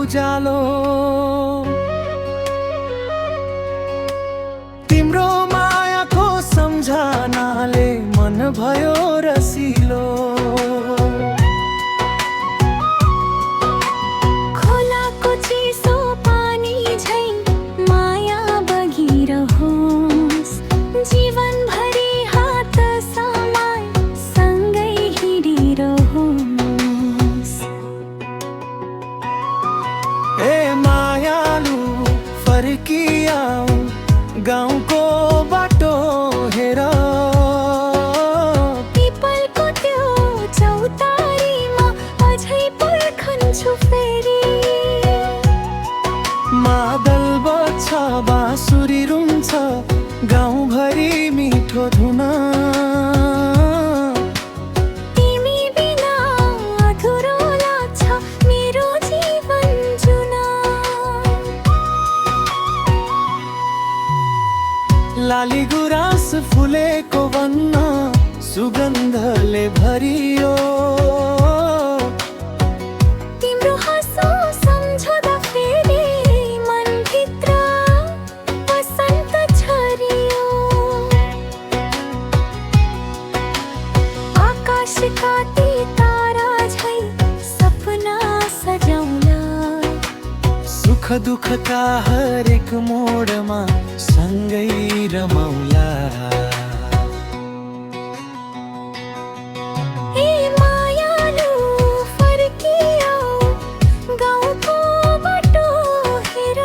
उजालो। तिम्रो मायाको सम्झनाले मन भयो रसिलो। खोलाको चिसो पानी झैं माया बगिरहोस्, जीवनभरि हात समाई सँगै हिँडिरहोस्। ए मायालु फर्किआऊ, गाउँको बाटो हेर। पिपलको त्यो चौतारीमा अझै पर्खन्छु फेरि। मादल बज्छ, बाँसुरी रुन्छ, गाउँभरि मिठो धुन। तिमी बिना अधुरो लाग्छ मेरो जीवन जुन। लाली गुराँस फुलेको वन्न सुगन्धले भरियो। तिम्रो हाँसो सम्झदा फेरि मनभित्र वसन्त छरियो। आकाशका ती तारा झैं सपना सजाउला। सुख दुःखका हरेक मोडमा सँगै रमाउला। ए मायालु फर्किआऊ, गाउँको बाटो हेर।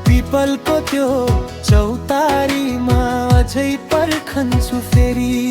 पिपलको त्यो चौतारीमा अझै पर्खन्छु फेरि।